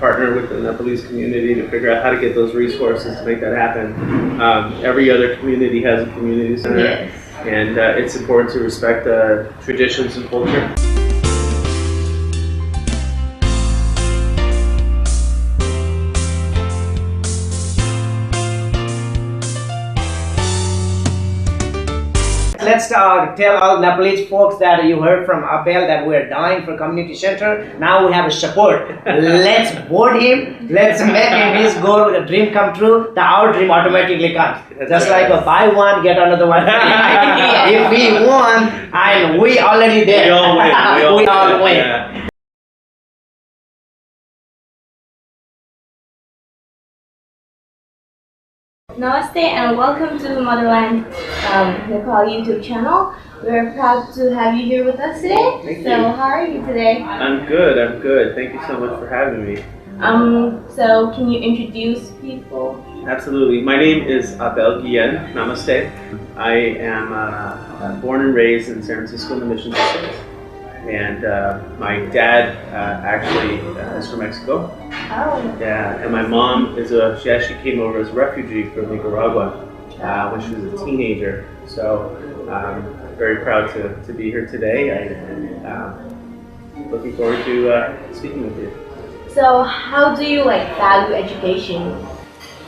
partner with the Nepalese community to figure out how to get those resources to make that happen. Every other community has a community center, Yes. and it's important to respect traditions and culture. Let's tell all Nepalese folks that you heard from Abel that we're dying for community center. Now we have a support. Let's vote him. Let's make him his goal, the dream come true. Our dream automatically comes. Just like a buy one, get another one. If we won, and we already there. We all win. We all win. Yeah. Namaste and welcome to Motherland Nepal YouTube channel. We're proud to have you here with us today. Thank you. So how are you today? I'm good. Thank you so much for having me. So can you introduce people? Absolutely. My name is Abel Guillen. Namaste. I am born and raised in San Francisco in the Mission District. And my dad actually is from Mexico. Oh. Yeah, and my mom she actually came over as a refugee from Nicaragua when she was a teenager. So I'm very proud to be here today. I'm looking forward to speaking with you. So how do you value education?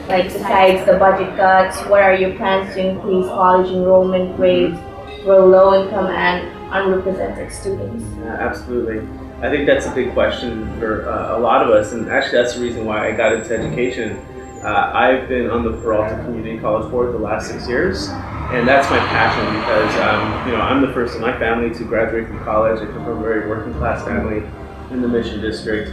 Besides the budget cuts, what are your plans to increase college enrollment rates for low-income and unrepresented students? Absolutely. I think that's a big question for a lot of us, and actually that's the reason why I got into education. I've been on the Peralta Community College Board the last 6 years, and that's my passion because I'm the first in my family to graduate from college. I come from a very working class family in the Mission District.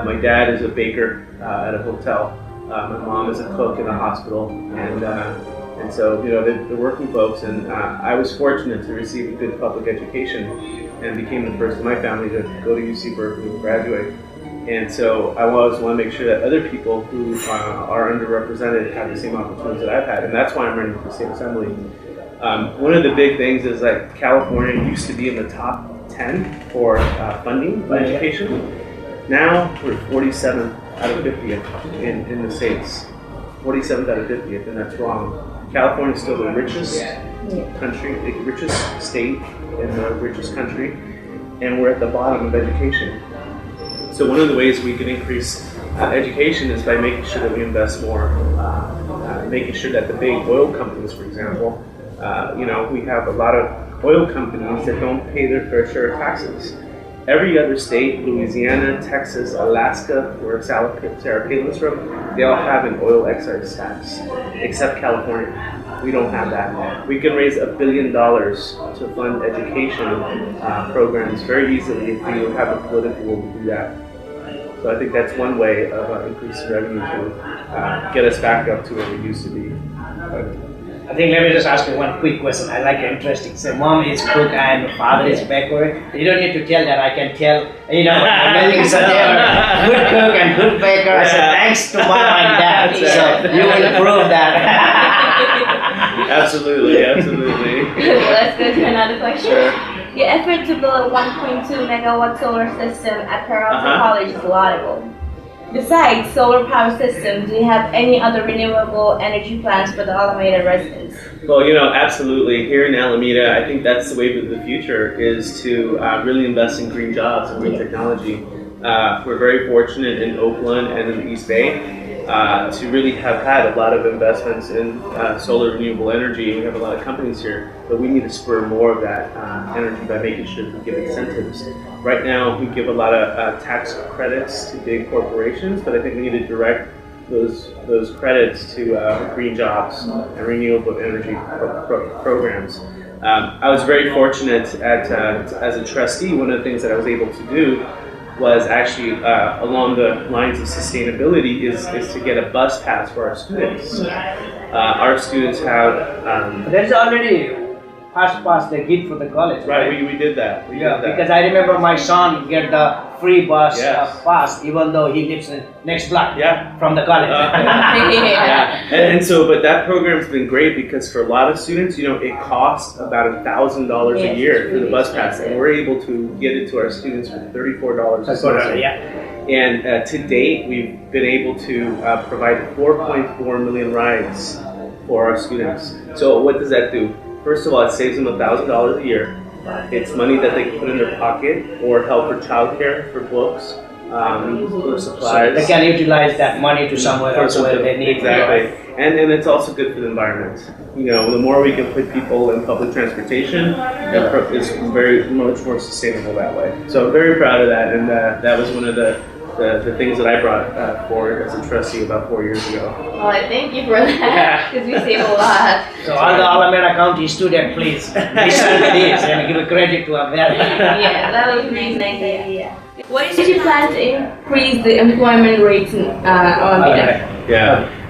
My dad is a baker at a hotel. My mom is a cook in a hospital, and so they're working folks. And I was fortunate to receive a good public education and became the first in my family to go to UC Berkeley and graduate. And so I always want to make sure that other people who are underrepresented have the same opportunities that I've had, and that's why I'm running for state assembly. One of the big things is California used to be in the top 10 for funding for education. Now we're 47th out of 50th in the states. 47th out of 50th, and that's wrong. California is still the richest country, the richest state in the richest country, and we're at the bottom of education. So one of the ways we can increase education is by making sure that we invest more, making sure that the big oil companies, for example, we have a lot of oil companies that don't pay their fair share of taxes. Every other state, Louisiana, Texas, Alaska, where Sarah Palin's from, they all have an oil excise tax, except California. We don't have that. We can raise $1 billion to fund education programs very easily if we have the political will to do that. So I think that's one way of increasing revenue to get us back up to where we used to be. I think let me just ask you one quick question. I like it interesting. So mom is cook and father is baker. You don't need to tell that. I can tell. Amazing good cook and good baker. I said thanks to mom and dad. So you will prove that. Absolutely. Let's go to another question. Sure. Your effort to build a 1.2 megawatt solar system at Peralta College is laudable. Besides solar power systems, do you have any other renewable energy plans for the Alameda residents? Well, absolutely. Here in Alameda, I think that's the wave of the future, is to really invest in green jobs and green technology. We're very fortunate in Oakland and in the East Bay to really have had a lot of investments in solar renewable energy. We have a lot of companies here, but we need to spur more of that energy by making sure that we give incentives. Right now, we give a lot of tax credits to big corporations, but I think we need to direct those credits to green jobs and renewable energy programs. I was very fortunate as a trustee. One of the things that I was able to do was actually along the lines of sustainability is to get a bus pass for our students. Our students have... There's already first pass they give for the college. Right, we did that. We Yeah, did that. because I remember my son get the free bus Yes. pass, even though he lives in next block Yeah. from the college. Yeah, and so, but that program's been great because for a lot of students, you know, it costs about $1,000 a Yes, year it's for the really bus pass, expensive. and we're able to get it to our students for $34 a semester. Yeah. And to date, we've been able to provide 4.4 million rides for our students. So what does that do? First of all, it saves them $1,000 a year. It's money that they can put in their pocket or help for childcare, for books, for supplies. They can utilize that money to somewhere For else where something- they need. Exactly. And it's also good for the environment. You know, the more we can put people in public transportation, it's very much more sustainable that way. So I'm very proud of that, and that was one of the things that I brought forward as a trustee about 4 years ago. Well, I thank you for that because we save a lot. So all the Alameda County student, please listen to this and give a credit to Alameda. Yeah, that was really nice idea. What is your plan to increase the employment rates in Alameda?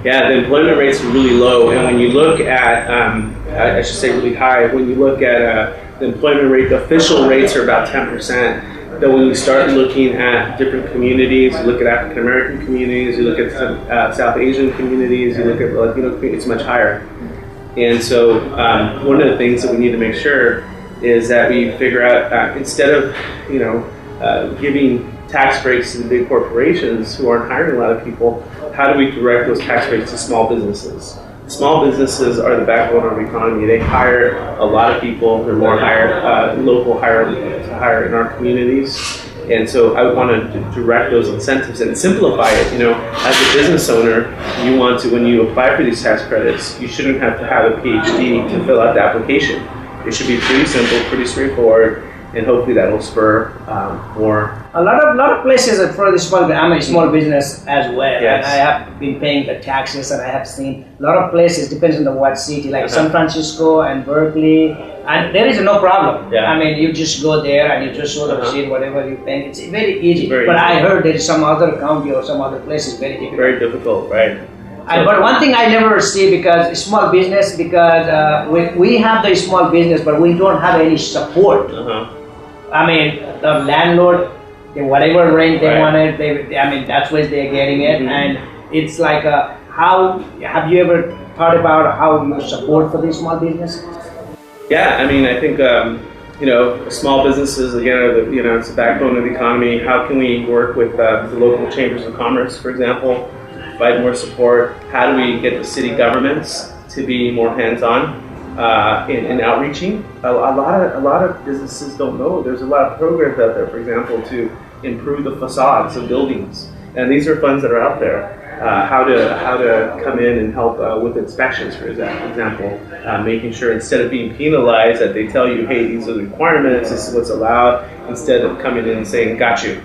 Yeah, the employment rates are really low, and when you look at, I should say really high, when you look at the employment rate, the official rates are about 10%. But when you start looking at different communities, you look at African American communities, you look at some, South Asian communities, you look at Latino communities, it's much higher. And so one of the things that we need to make sure is that we figure out, instead of, you know, giving tax breaks to the big corporations who aren't hiring a lot of people, how do we direct those tax breaks to small businesses? Small businesses are the backbone of our economy. They hire a lot of people. They're more local hire in our communities. And so I want to direct those incentives and simplify it. You know, as a business owner, you want to, when you apply for these tax credits, you shouldn't have to have a PhD to fill out the application. It should be pretty simple, pretty straightforward, and hopefully that will spur more. A lot of places are for the small. I'm a small business as well, Yes. and I have been paying the taxes, and I have seen a lot of places. Depends on the what city, like San Francisco and Berkeley, and there is no problem. Yeah. I mean, you just go there and you just show the receipt, whatever you pay. It's very easy. Very but easy. I heard there is some other county or some other places very difficult. Very difficult, right? But one thing I never see, because small business, because we have the small business, but we don't have any support. I mean, the landlord, whatever rent they Right. wanted, I mean, that's where they're getting it. Mhm. And it's like, how have you ever thought about how you support for these small businesses? Yeah, I mean, I think you know, small businesses again are the, you know, it's the backbone of the economy. How can we work with the local chambers of commerce, for example, provide more support? How do we get the city governments to be more hands-on in outreaching? A lot of businesses don't know. There's a lot of programs out there, for example, to improve the facades of buildings, and these are funds that are out there. How to come in and help with inspections, for example, making sure instead of being penalized that they tell you, hey, these are the requirements, this is what's allowed, instead of coming in and saying, got you,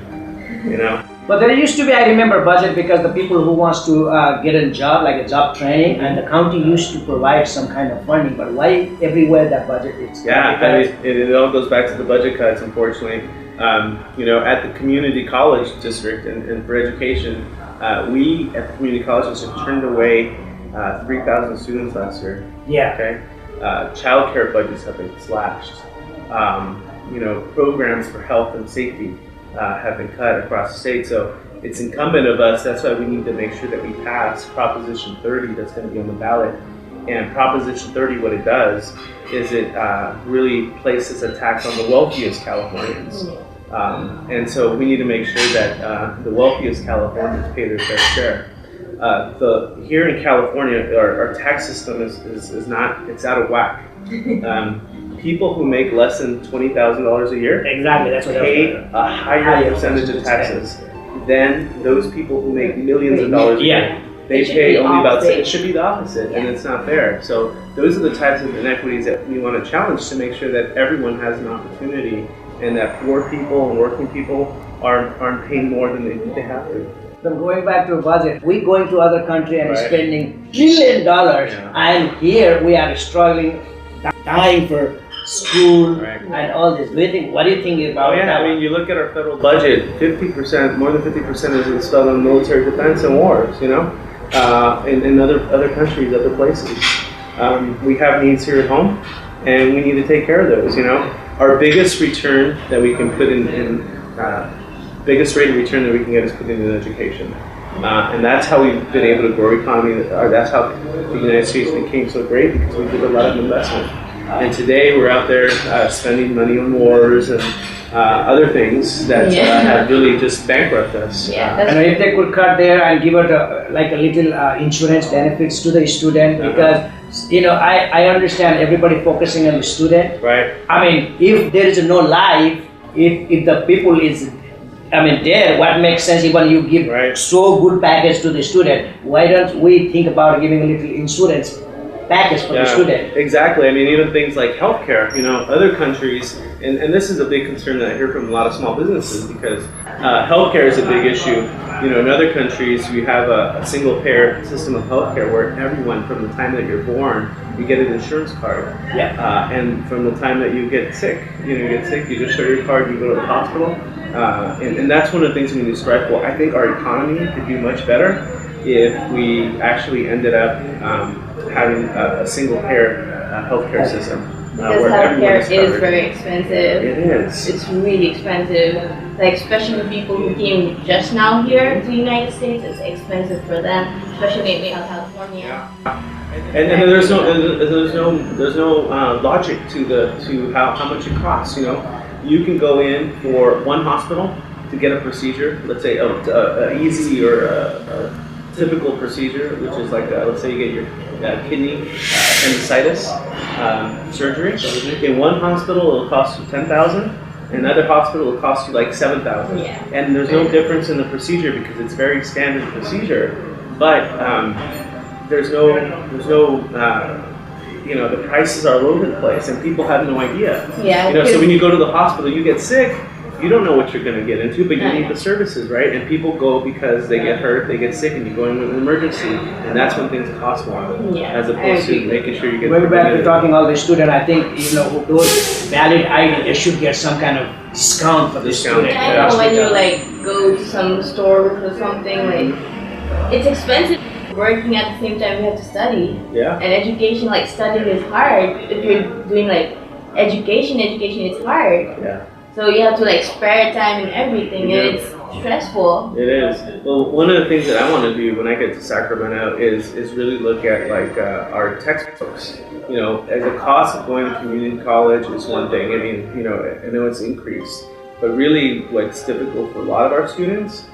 you know. But there used to be, I remember, budget because the people who wants to get a job, like a job training, and the county used to provide some kind of funding. But why everywhere that budget is? Yeah, I mean, it all goes back to the budget cuts, unfortunately. You know, at the community college district and for education, we at the community colleges have turned away 3,000 students last year. Yeah. Okay. Child care budgets have been slashed. You know, programs for health and safety have been cut across the state. So it's incumbent of us. That's why we need to make sure that we pass Proposition 30 that's going to be on the ballot. And Proposition 30, what it does is it really places a tax on the wealthiest Californians. And so we need to make sure that the wealthiest Californians pay their fair share. Here in California, our tax system is not, it's out of whack. People who make less than $20,000 a year Exactly, that's what pay a higher percentage of taxes than those people who make millions of dollars a year. They It should pay be only about, opposite. it should be the opposite, and it's not fair. So those are the types of inequities that we want to challenge to make sure that everyone has an opportunity and that poor people and working people aren't paying more than they have to. So going back to a budget, we going to other country and Right. spending $1 trillion, Yeah. and here we are struggling, dying for school Right. and all this. What do you think about Oh yeah, that? I mean, you look at our federal budget, 50%, more than 50% is spent on military defense and wars, you know, in other countries, other places. We have needs here at home, and we need to take care of those. You know, our biggest return that we can put biggest rate of return that we can get is put into education. And that's how we've been able to grow economy, or that's how the United States became so great, because we did a lot of investment. And today we're out there spending money on wars and other things that have really just bankrupt us. And if they could cut there and give it like a little insurance benefits to the student, because you know, I understand everybody focusing on the student. Right. I mean, if there is no life, if the people is, I mean, there, what makes sense even you give so good package to the student? Why don't we think about giving a little insurance package for the student? Exactly. I mean, even things like healthcare, you know, other countries, and this is a big concern that I hear from a lot of small businesses, because healthcare is a big issue. You know, in other countries, you have a single payer system of healthcare where everyone, from the time that you're born, you get an insurance card. And from the time that you get sick, you just show your card, you go to the hospital. And that's one of the things we need to strive for. I think our economy could do much better if we actually ended up having a single payer healthcare system. Because healthcare is very expensive. It is. It's really expensive. Like, especially the people who came just now here to the United States, it's expensive for them, especially in California. And there's no logic to how much it costs. You know, you can go in for one hospital to get a procedure. Let's say a easy or a typical procedure, which is like let's say you get your kidney appendicitis surgery. In one hospital, it'll cost you $10,000. In another hospital, it'll cost you like $7,000. And there's no difference in the procedure because it's very standard procedure. But there's no you know, the prices are all over the place, and people have no idea. You know, so when you go to the hospital, you get sick. You don't know what you're going to get into, but you need the services, right? And people go because they get hurt, they get sick, and you go in with an emergency, and that's when things cost more, as opposed to making sure you get. Going back to talking all the student, I think, you know, those valid ID, they should get some kind of discount for the student. I know when you like go to some stores or something, like it's expensive. Working at the same time, you have to study. And education, like studying, is hard. If you're doing like education is hard. So you have to like spare time and everything, and it's stressful. It is. Well, one of the things that I want to do when I get to Sacramento is really look at like our textbooks. You know, as a cost of going to community college is one thing. I mean, you know, I know it's increased, but really what's difficult for a lot of our students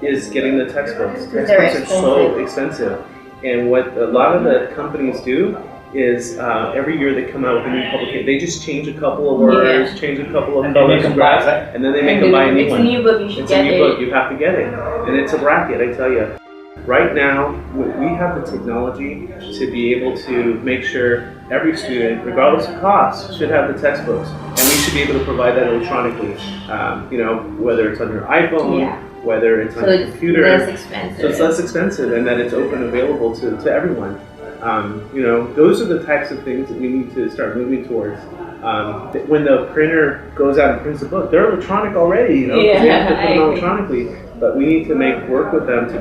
is getting the textbooks. Textbooks are so expensive, and what a lot of the companies do is every year they come out with a new publication. They just change a couple of words, change a couple of colors, and then they make them buy a new one. It's a new book, you should get it. It's a new book, you have to get it. And it's a racket, I tell you. Right now, we have the technology to be able to make sure every student, regardless of cost, should have the textbooks. And we should be able to provide that electronically. You know, whether it's on your iPhone, whether it's on your computer. Less expensive. So it's less expensive, and that it's open and available to everyone. You know, those are the types of things that we need to start moving towards. When the printer goes out and prints a book, they're electronic already, you know, they have to put them electronically. But we need to work with them to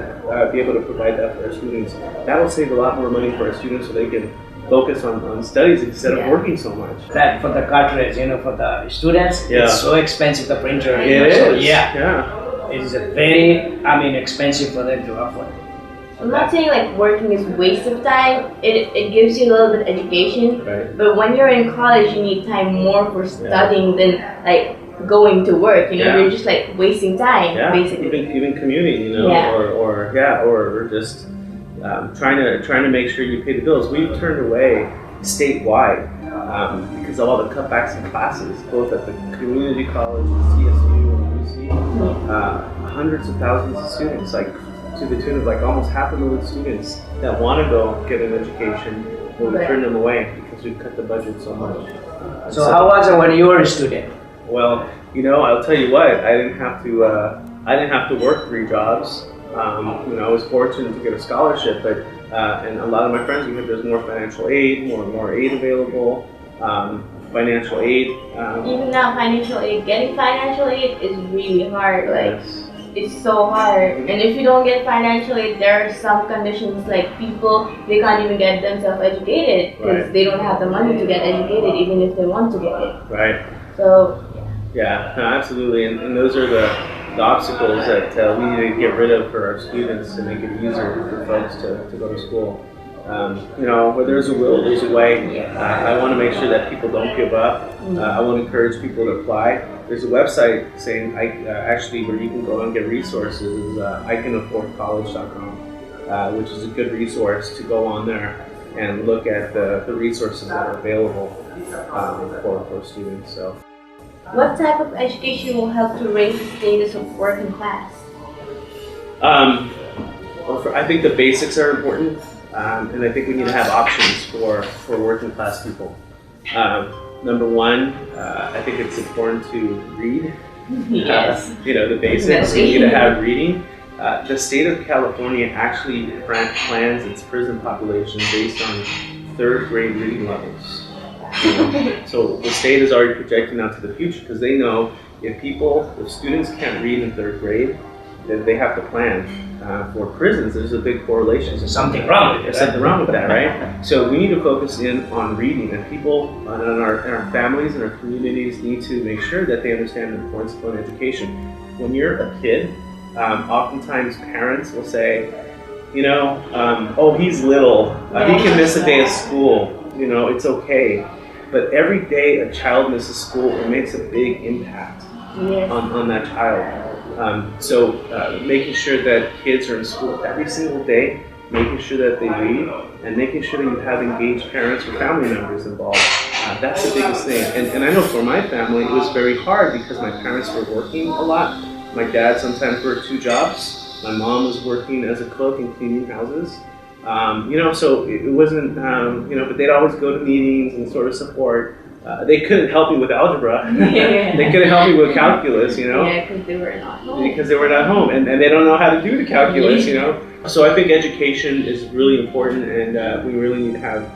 be able to provide that for our students. That'll save a lot more money for our students so they can focus on studies instead of working so much. That for the cartridge, you know, for the students, it's so expensive, the printer. It is. So, it is a very, expensive for them to afford. I'm not saying like working is a waste of time. It gives you a little bit of education. But when you're in college, you need time more for studying than like going to work. You know, you're just like wasting time, basically. Even commuting, you know, or just trying to make sure you pay the bills. We've turned away statewide because of all the cutbacks in classes, both at the community college, CSU, and UC. Hundreds of thousands of students, like to the tune of like almost 500,000 students that want to go get an education, but we turn them away because we've cut the budget so much. So how was it when you were a student? Well, you know, I'll tell you what, I didn't have to work 3 jobs. You know, I was fortunate to get a scholarship, but and a lot of my friends, there's more financial aid, more aid available. Financial aid. Even now, financial aid, getting financial aid is really hard. Like, it's so hard. And if you don't get financial aid, there are some conditions like people, they can't even get themselves educated because they don't have the money to get educated even if they want to get it. Right. So, yeah, no, absolutely. And those are the obstacles that we need to get rid of for our students to make it easier for folks to go to school. You know, where there's a will, there's a way. I want to make sure that people don't give up. I want to encourage people to apply. There's a website saying actually where you can go and get resources. ICanAffordCollege.com, which is a good resource to go on there and look at the resources that are available for students. So, what type of education will help to raise the status of working class? Well, I think the basics are important. And I think we need to have options for working class people. Number one, I think it's important to read. Yes. You know, the basics. You need to have reading. The state of California actually plans its prison population based on third grade reading levels. So the state is already projecting out to the future because they know if students can't read in third grade, then they have to plan. For prisons, there's a big correlation. There's something wrong with it. There's something wrong with that, right? So we need to focus in on reading, and people and our families and our communities need to make sure that they understand the importance of education. When you're a kid, oftentimes parents will say, you know, oh, he's little, he can miss a day of school, you know, it's okay. But every day a child misses school, it makes a big impact on that child. So making sure that kids are in school every single day, making sure that they read, and making sure that you have engaged parents or family members involved. That's the biggest thing. And I know for my family, it was very hard because my parents were working a lot. My dad sometimes worked 2 jobs. My mom was working as a cook and cleaning houses. You know, so it wasn't, you know, but they'd always go to meetings and sort of support. They couldn't help me with algebra. They couldn't help me with calculus, you know. Yeah, because they were not home. Because they were not home, and they don't know how to do the calculus, you know. So I think education is really important, and we really need to have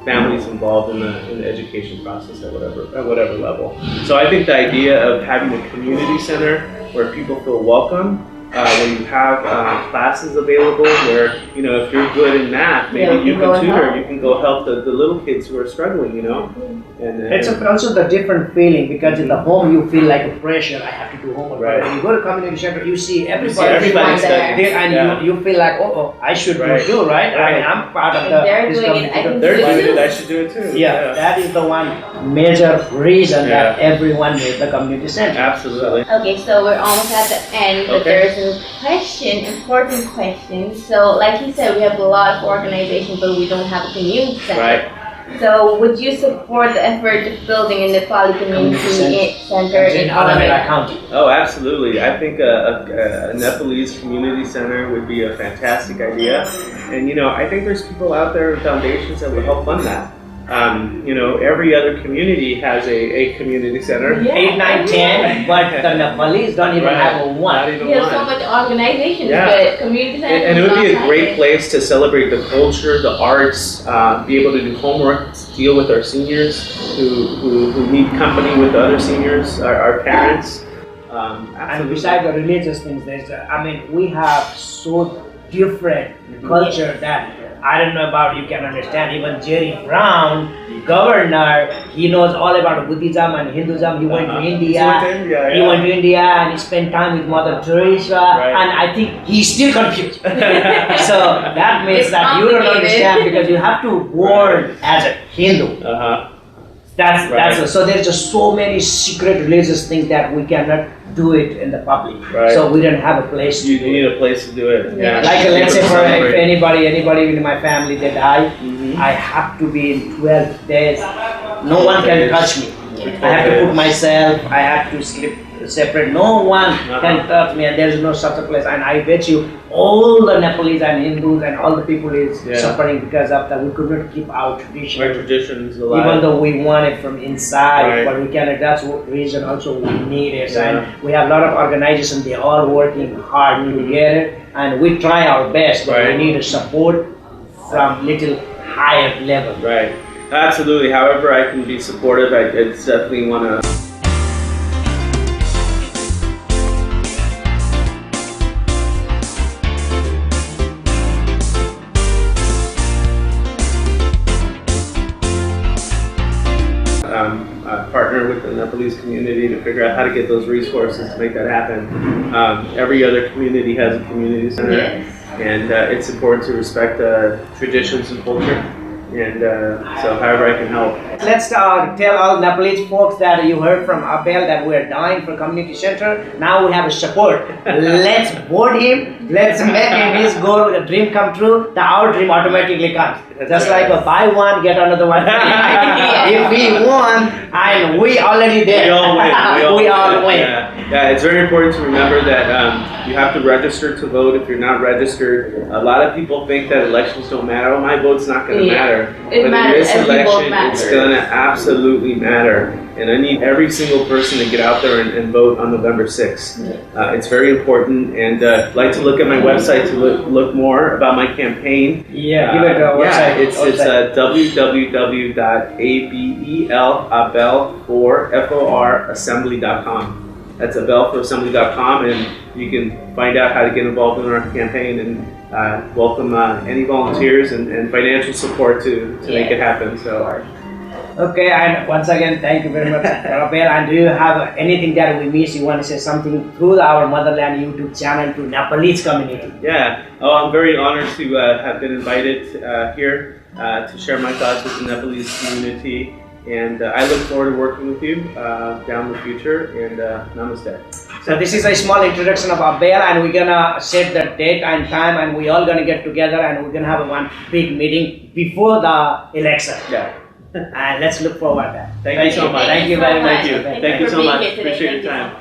families involved in the education process at whatever level. So I think the idea of having a community center where people feel welcome. When you have classes available where, you know, if you're good in math, maybe you can tutor, you can go help the little kids who are struggling, you know. And it's also the different feeling because in the home you feel like a pressure, I have to do homework. Right. When you go to community center, you see everybody studying. And you feel like, oh, I should do it too, right? I mean, I'm part of they're doing it, I should do it too. Yeah, that is the one major reason that everyone needs the community center. Absolutely. Okay, so we're almost at the end, but there's a question, important question. So, like you said, we have a lot of organizations, but we don't have a community center. Right. So, would you support the effort of building a Nepali community center in Notherland County? Oh, absolutely. I think a Nepalese community center would be a fantastic idea. And, you know, I think there's people out there and foundations that would help fund that. You know, every other community has a community center. 8, 9, 10, but the Nepalese don't even have a one. Not even We have one. so much organizations, but community centers. And it would be a great place to celebrate the culture, the arts, be able to do homework, deal with our seniors who need company with the other seniors, our parents. And besides the religious things, there's, I mean, we have so different culture that I don't know about, you can understand. Even Jerry Brown, governor, he knows all about Buddhism and Hinduism. He went to India. He went to India and he spent time with Mother Teresa. And I think he's still confused. So that means that you don't understand because you have to born as a Hindu. That's so there's just so many secret religious things that we cannot do it in the public. So we don't have a place to You do need it. a place to do it. Yeah. Like let's say for if anybody in my family they die, I have to be in 12 days. No one can touch me. I have to put myself, I have to sleep separate. No one can touch me, and there is no such a place. And I bet you all the Nepalese and Hindus and all the people is suffering because of that. We could not keep our tradition. Our traditions alive. Even though we want it from inside, but we cannot. That's what reason also we need it. And we have a lot of organizations. They all working hard together, and we try our best. But we need a support from little higher level. Right. Absolutely. However, I can be supportive. I definitely want to. Nepalese community to figure out how to get those resources to make that happen. Every other community has a community center, Yes. and it's important to respect traditions and culture. And so however I can help. Let's tell all Nepalese folks that you heard from Abel that we're dying for community center. Now we have a support. Let's vote him. Let's make him his goal, the dream come true. Our dream automatically comes. That's Just right. like a buy one, get another one. If we won, and we already there. We all win. We all win. Yeah, it's very important to remember that you have to register to vote if you're not registered. A lot of people think that elections don't matter. Oh, my vote's not going to matter. It But matters. in this Every vote election, matters. it's going to absolutely matter. And I need every single person to get out there and vote on November 6th. It's very important. And I'd like to look at my website to look more about my campaign. Yeah, give it a Yeah, website. it's www.abel4assembly.com. That's abel4assembly.com, and you can find out how to get involved in our campaign and welcome any volunteers and financial support to make it happen. So. Okay, and once again, thank you very much, Abel. And do you have anything that we miss? You want to say something through our Motherland YouTube channel to Nepalese community? Yeah, I'm very honored to have been invited here to share my thoughts with the Nepalese community, and I look forward to working with you down the future, and namaste. So this is a small introduction of Abel, and we're gonna set the date and time, and we all gonna get together, and we're gonna have one big meeting before the election. Yeah. And let's look forward to that. Thank you so much. Thank you very much. Thank you. Thank you so much. Appreciate your time.